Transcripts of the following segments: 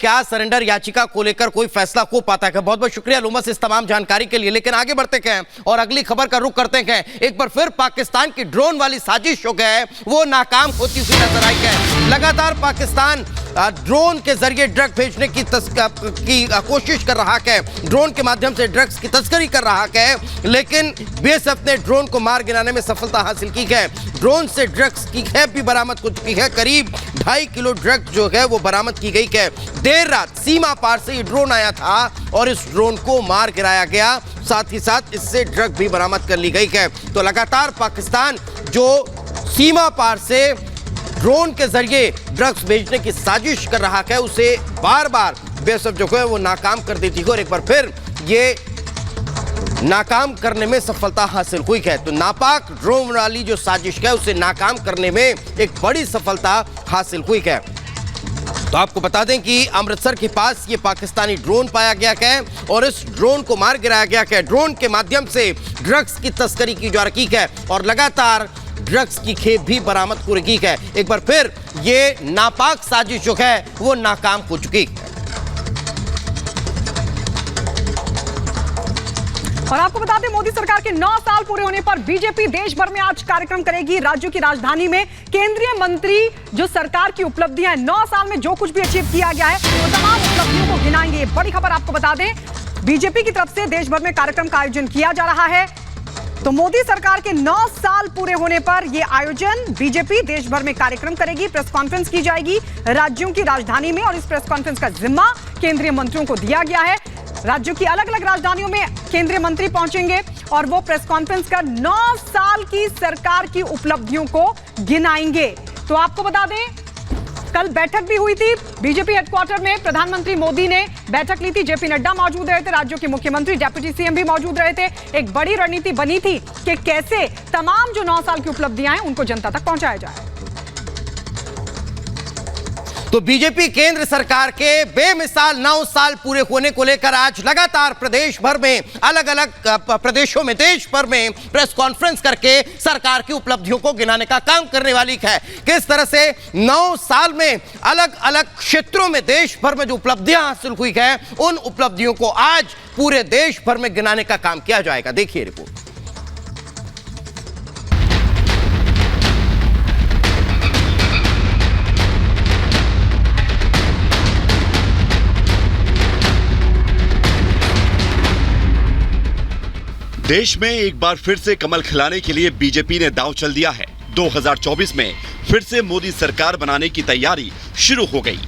क्या सरेंडर याचिका को लेकर कोई फैसला हो पाता है? बहुत बहुत शुक्रिया लुमस इस तमाम जानकारी के लिए। लेकिन आगे बढ़ते हैं और अगली खबर का रुख करते हैं। एक बार फिर पाकिस्तान की ड्रोन वाली साजिश हो गई, वो नाकाम होती हुई नजर आई है। लगातार पाकिस्तान ड्रोन के जरिए ड्रग भेजने की कोशिश कर रहा है, ड्रोन के माध्यम से ड्रग्स की तस्करी कर रहा है, लेकिन बीएसएफ ने ड्रोन को मार गिराने में सफलता हासिल की है। ड्रोन से ड्रग्स की खेप भी बरामद हो चुकी है। करीब 2.5 किलो ड्रग्स जो है वो बरामद की गई है। देर रात सीमा पार से ये ड्रोन आया था और इस ड्रोन को मार गिराया गया, साथ ही साथ इससे ड्रग भी बरामद कर ली गई है। तो लगातार पाकिस्तान जो सीमा पार से ड्रोन के जरिए ड्रग्स भेजने की साजिश कर रहा है, उसे बार बार बीएसएफ जो है वो नाकाम कर देती है और एक बार फिर ये नाकाम करने में सफलता हासिल हुई है। तो नापाक ड्रोन वाली जो साजिश है उसे नाकाम करने में एक बड़ी सफलता हासिल हुई है। तो आपको बता दें कि अमृतसर के पास ये पाकिस्तानी ड्रोन पाया गया है और इस ड्रोन को मार गिराया गया है। ड्रोन के माध्यम से ड्रग्स की तस्करी की जा रही है और लगातार ड्रग्स की खेप भी बरामद हो रही है। एक बार फिर ये नापाक साजिश जो है वो नाकाम हो चुकी है। और आपको बता दें, मोदी सरकार के 9 साल पूरे होने पर बीजेपी देश भर में आज कार्यक्रम करेगी। राज्यों की राजधानी में केंद्रीय मंत्री जो सरकार की उपलब्धियां 9 साल में जो कुछ भी अचीव किया गया है वो तमाम उपलब्धियों को गिनाएंगे। बड़ी खबर आपको बता दें, बीजेपी की तरफ से देश भर में कार्यक्रम का आयोजन किया जा रहा है। तो मोदी सरकार के 9 साल पूरे होने पर यह आयोजन बीजेपी देश भर में कार्यक्रम करेगी। प्रेस कॉन्फ्रेंस की जाएगी राज्यों की राजधानी में और इस प्रेस कॉन्फ्रेंस का जिम्मा केंद्रीय मंत्रियों को दिया गया है। राज्यों की अलग अलग राजधानियों में केंद्रीय मंत्री पहुंचेंगे और वो प्रेस कॉन्फ्रेंस कर 9 साल की सरकार की उपलब्धियों को गिनाएंगे। तो आपको बता दें, कल बैठक भी हुई थी बीजेपी हेडक्वार्टर में। प्रधानमंत्री मोदी ने बैठक ली थी, जेपी नड्डा मौजूद रहे थे, राज्यों के मुख्यमंत्री, डिप्टी सीएम भी मौजूद रहे थे। एक बड़ी रणनीति बनी थी कि कैसे तमाम जो 9 साल की उपलब्धियां हैं उनको जनता तक पहुंचाया जाए। तो बीजेपी केंद्र सरकार के बेमिसाल 9 साल पूरे होने को लेकर आज लगातार प्रदेश भर में, अलग अलग प्रदेशों में, देश भर में प्रेस कॉन्फ्रेंस करके सरकार की उपलब्धियों को गिनाने का काम करने वाली है। किस तरह से 9 साल में अलग अलग क्षेत्रों में देश भर में जो उपलब्धियां हासिल हुई है, उन उपलब्धियों को आज पूरे देश भर में गिनाने का काम किया जाएगा। देखिए रिपोर्ट। देश में एक बार फिर से कमल खिलाने के लिए बीजेपी ने दांव चल दिया है। 2024 में फिर से मोदी सरकार बनाने की तैयारी शुरू हो गई।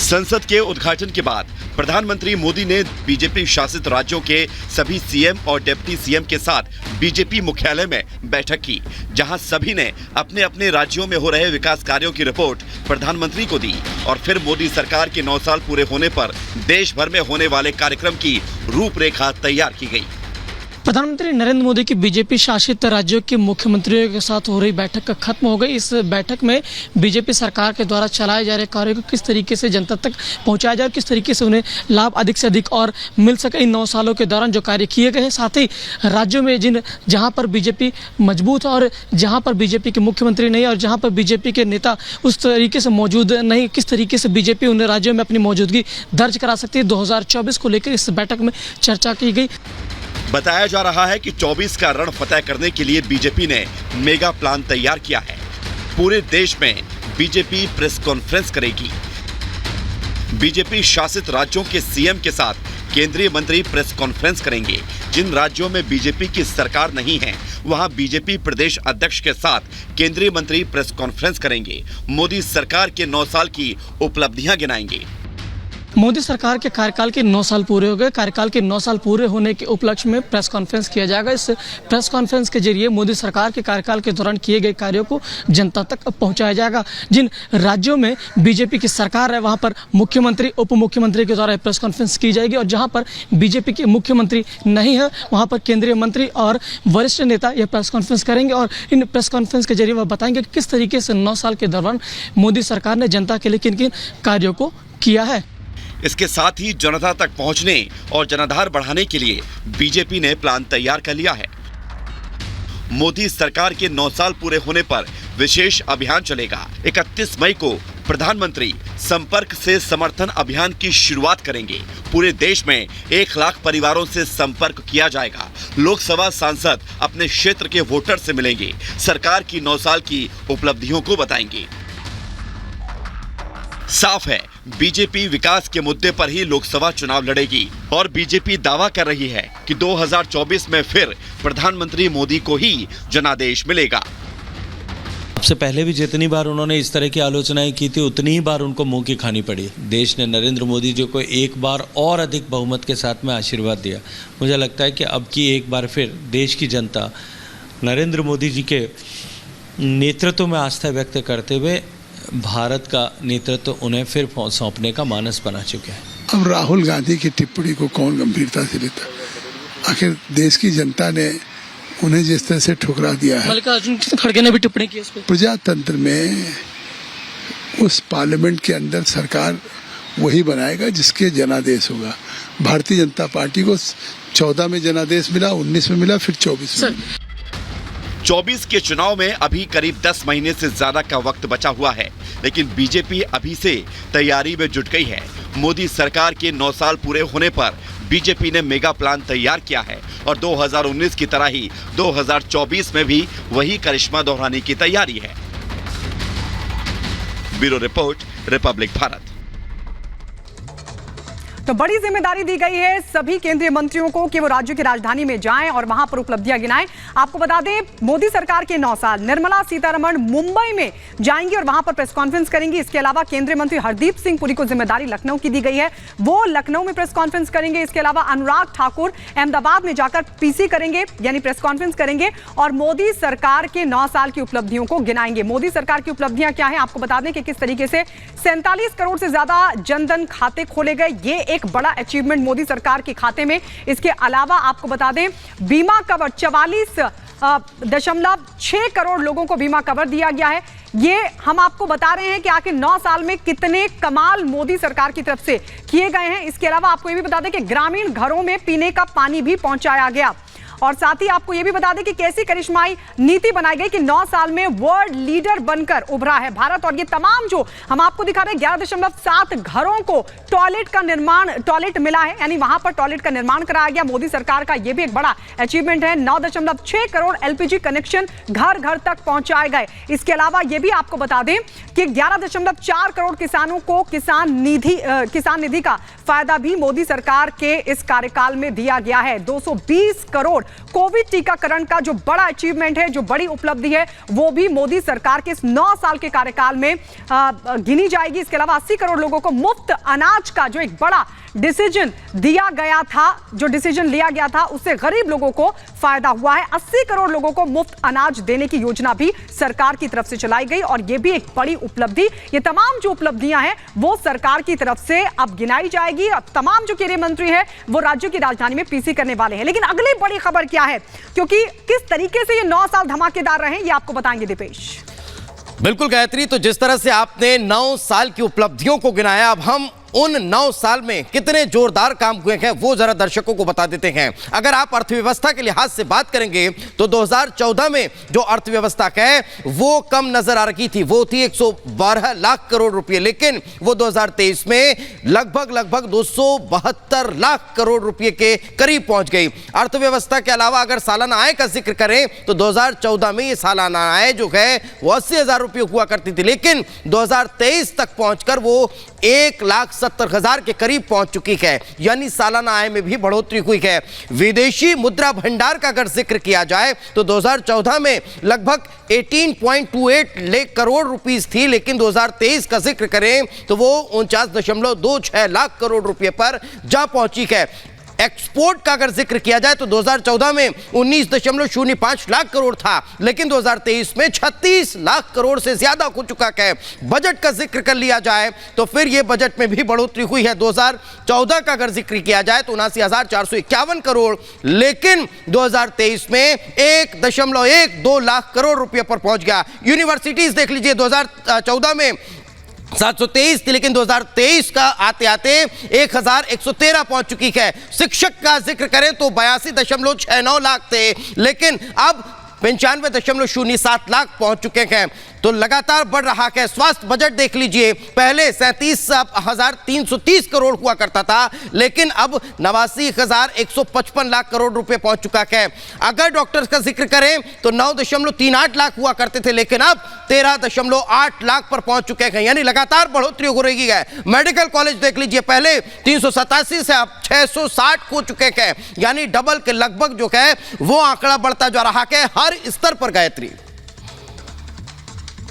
संसद के उद्घाटन के बाद प्रधानमंत्री मोदी ने बीजेपी शासित राज्यों के सभी सीएम और डिप्टी सीएम के साथ बीजेपी मुख्यालय में बैठक की, जहां सभी ने अपने अपने राज्यों में हो रहे विकास कार्यों की रिपोर्ट प्रधानमंत्री को दी और फिर मोदी सरकार के 9 साल पूरे होने पर देश भर में होने वाले कार्यक्रम की रूपरेखा तैयार की गई। प्रधानमंत्री नरेंद्र मोदी की बीजेपी शासित राज्यों के मुख्यमंत्रियों के साथ हो रही बैठक खत्म हो गई। इस बैठक में बीजेपी सरकार के द्वारा चलाए जा रहे कार्यों को किस तरीके से जनता तक पहुंचाया जाए और किस तरीके से उन्हें लाभ अधिक से अधिक और मिल सके इन 9 सालों के दौरान जो कार्य किए गए हैं। साथ ही राज्यों में जहाँ पर बीजेपी मजबूत है और जहाँ पर बीजेपी के मुख्यमंत्री नहीं और जहाँ पर बीजेपी के नेता उस तरीके से मौजूद नहीं, किस तरीके से बीजेपी उन राज्यों में अपनी मौजूदगी दर्ज करा सकती है, 2024 को लेकर इस बैठक में चर्चा की गई। बताया जा रहा है कि 24 का रण फतेह करने के लिए बीजेपी ने मेगा प्लान तैयार किया है। पूरे देश में बीजेपी प्रेस कॉन्फ्रेंस करेगी। बीजेपी शासित राज्यों के सीएम के साथ केंद्रीय मंत्री प्रेस कॉन्फ्रेंस करेंगे। जिन राज्यों में बीजेपी की सरकार नहीं है, वहां बीजेपी प्रदेश अध्यक्ष के साथ केंद्रीय मंत्री प्रेस कॉन्फ्रेंस करेंगे। मोदी सरकार के 9 साल की उपलब्धियां गिनाएंगे। मोदी सरकार के कार्यकाल के 9 साल पूरे हो गए। कार्यकाल के 9 साल पूरे होने के उपलक्ष्य में प्रेस कॉन्फ्रेंस किया जाएगा। इस प्रेस कॉन्फ्रेंस के जरिए मोदी सरकार के कार्यकाल के दौरान किए गए कार्यों को जनता तक पहुंचाया जाएगा। जिन राज्यों में बीजेपी की सरकार है वहां पर मुख्यमंत्री, उप मुख्यमंत्री के द्वारा प्रेस कॉन्फ्रेंस की जाएगी और जहां पर बीजेपी के मुख्यमंत्री नहीं है वहां पर केंद्रीय मंत्री और वरिष्ठ नेता यह प्रेस कॉन्फ्रेंस करेंगे और इन प्रेस कॉन्फ्रेंस के जरिए वह बताएंगे कि किस तरीके से 9 साल के दौरान मोदी सरकार ने जनता के लिए किन किन कार्यों को किया है। इसके साथ ही जनता तक पहुंचने और जनाधार बढ़ाने के लिए बीजेपी ने प्लान तैयार कर लिया है। मोदी सरकार के 9 साल पूरे होने पर विशेष अभियान चलेगा। 31 मई को प्रधानमंत्री संपर्क से समर्थन अभियान की शुरुआत करेंगे। पूरे देश में 1 लाख परिवारों से संपर्क किया जाएगा। लोकसभा सांसद अपने क्षेत्र के वोटर से मिलेंगे, सरकार की 9 साल की उपलब्धियों को बताएंगे। साफ है, बीजेपी विकास के मुद्दे पर ही लोकसभा चुनाव लड़ेगी और बीजेपी दावा कर रही है कि 2024 में फिर प्रधानमंत्री मोदी को ही जनादेश मिलेगा। सबसे पहले भी जितनी बार उन्होंने इस तरह की आलोचनाएं की थी, उतनी ही बार उनको मुंह की खानी पड़ी। देश ने नरेंद्र मोदी जी को एक बार और अधिक बहुमत के साथ में आशीर्वाद दिया। मुझे लगता है कि अब की एक बार फिर देश की जनता नरेंद्र मोदी जी के नेतृत्व में आस्था व्यक्त करते हुए भारत का नेतृत्व उन्हें फिर सौंपने का मानस बना चुके हैं। अब राहुल गांधी की टिप्पणी को कौन गंभीरता से लेता? आखिर देश की जनता ने उन्हें जिस तरह से ठुकरा दिया है। मल्लिकार्जुन खड़गे ने भी टिप्पणी की इस पे। प्रजातंत्र में उस पार्लियामेंट के अंदर सरकार वही बनाएगा जिसके जनादेश होगा। भारतीय जनता पार्टी को 14 में जनादेश मिला, 19 में मिला, फिर 24 में। 24 के चुनाव में अभी करीब 10 महीने से ज्यादा का वक्त बचा हुआ है, लेकिन बीजेपी अभी से तैयारी में जुट गई है। मोदी सरकार के 9 साल पूरे होने पर बीजेपी ने मेगा प्लान तैयार किया है और 2019 की तरह ही 2024 में भी वही करिश्मा दोहराने की तैयारी है। Bureau report, Republic Bharat. तो बड़ी जिम्मेदारी दी गई है सभी केंद्रीय मंत्रियों को कि वो राज्य की राजधानी में जाएं और वहां पर उपलब्धियां गिनाएं। आपको बता दें, मोदी सरकार के 9 साल, निर्मला सीतारमण मुंबई में जाएंगी और वहां पर प्रेस कॉन्फ्रेंस करेंगी। इसके अलावा केंद्रीय मंत्री हरदीप सिंह पुरी को जिम्मेदारी लखनऊ की दी गई है, वो लखनऊ में प्रेस कॉन्फ्रेंस करेंगे। इसके अलावा अनुराग ठाकुर अहमदाबाद में जाकर पीसी करेंगे, यानी प्रेस कॉन्फ्रेंस करेंगे और मोदी सरकार के 9 साल की उपलब्धियों को गिनाएंगे। मोदी सरकार की उपलब्धियां क्या है, आपको बता दें कि किस तरीके से 47 करोड़ से ज्यादा जनधन खाते खोले गए, ये एक बड़ा अचीवमेंट मोदी सरकार के खाते में। इसके अलावा आपको बता दें, बीमा कवर 44.6 करोड़ लोगों को बीमा कवर दिया गया है। ये हम आपको बता रहे हैं कि आखिर 9 साल में कितने कमाल मोदी सरकार की तरफ से किए गए हैं। इसके अलावा आपको ये भी बता दें कि ग्रामीण घरों में पीने का पानी भी पहुंचाया गया और साथ ही आपको यह भी बता दें कि कैसी करिश्माई नीति बनाई गई कि 9 साल में वर्ल्ड लीडर बनकर उभरा है भारत। और ये तमाम जो हम आपको दिखा रहे हैं, 11.7 घरों को टॉयलेट मिला है, यानी वहां पर टॉयलेट का निर्माण कराया गया। मोदी सरकार का यह भी एक बड़ा अचीवमेंट है। 9.6 करोड़ एलपीजी कनेक्शन घर घर तक पहुंचाए गए। इसके अलावा यह भी आपको बता दें कि 11.4 करोड़ किसानों को किसान निधि का फायदा भी मोदी सरकार के इस कार्यकाल में दिया गया है। 220 करोड़ कोविड टीकाकरण का जो बड़ा अचीवमेंट है, जो बड़ी उपलब्धि है, वो भी मोदी सरकार के इस 9 साल के कार्यकाल में गिनी जाएगी। इसके अलावा 80 करोड़ लोगों को मुफ्त अनाज का जो एक बड़ा डिसीजन दिया गया था, जो डिसीजन लिया गया था, उससे गरीब लोगों को फायदा हुआ है। 80 करोड़ लोगों को मुफ्त अनाज देने की योजना भी सरकार की तरफ से चलाई गई और यह भी एक बड़ी उपलब्धि। ये तमाम जो उपलब्धियां हैं वो सरकार की तरफ से अब गिनाई जाएगी। अब तमाम जो केंद्रीय मंत्री हैं वो राज्यों की राजधानी में पीसी करने वाले हैं। लेकिन अगली बड़ी खबर क्या है, क्योंकि किस तरीके से ये 9 साल धमाकेदार रहे, ये आपको बताएंगे दीपेश। बिल्कुल गायत्री, तो जिस तरह से आपने 9 साल की उपलब्धियों को गिनाया, अब हम उन 9 साल में कितने जोरदार काम हुए हैं वो जरा दर्शकों को बता देते हैं। अगर आप अर्थव्यवस्था के लिहाज से बात करेंगे तो 2014 में जो अर्थव्यवस्था है वो कम नजर आ रही थी, वो थी 112 लाख करोड़ रुपए, लेकिन वो 2023 में लगभग 272 लाख करोड़ रुपए के करीब पहुंच गई। अर्थव्यवस्था के अलावा अगर सालाना आय का जिक्र करें तो 2014 में ये सालाना आय जो है वो 80,000 रुपए हुआ करती थी, लेकिन 2023 तक पहुंचकर वो 1,70,000 के करीब पहुंच चुकी है, यानी सालाना आय में भी बढ़ोतरी हुई है। विदेशी मुद्रा भंडार का अगर जिक्र किया जाए तो 2014 में लगभग 18.28 लाख करोड़ रुपीस थी, लेकिन 2023 का जिक्र करें तो वो 49.26 लाख करोड़ रुपए पर जा पहुंची है। एक्सपोर्ट का अगर जिक्र किया जाए तो 2014 में 19.05 लाख करोड़ था, लेकिन 2023 में 36 लाख करोड़ से ज्यादा हो चुका है। बजट का जिक्र कर लिया जाए तो फिर यह बजट में भी बढ़ोतरी हुई है। 2014 का अगर जिक्र किया जाए तो 79,451 करोड़, लेकिन 2023 में 1.12 लाख करोड़ रुपए पर पहुंच गया। यूनिवर्सिटीज देख लीजिए, 2014 में 723 थी, लेकिन 2023 का आते आते 1,113 पहुंच चुकी है। शिक्षक का जिक्र करें तो 82.69 लाख थे, लेकिन अब 95.07 लाख पहुंच चुके हैं। तो लगातार बढ़ रहा है। स्वास्थ्य बजट देख लीजिए, पहले 37,330 करोड़ हुआ करता था, लेकिन अब 89,155 लाख करोड़ रुपए पहुंच चुका है। अगर डॉक्टर्स का जिक्र करें तो 9.38 लाख हुआ करते थे, लेकिन अब 13.8 लाख पर पहुंच चुके हैं, यानी लगातार बढ़ोतरी हो रही है। मेडिकल कॉलेज देख लीजिए, पहले 387 से अब 660 हो चुके हैं, यानी डबल के लगभग जो है वो आंकड़ा बढ़ता जा रहा है हर स्तर पर। गायत्री।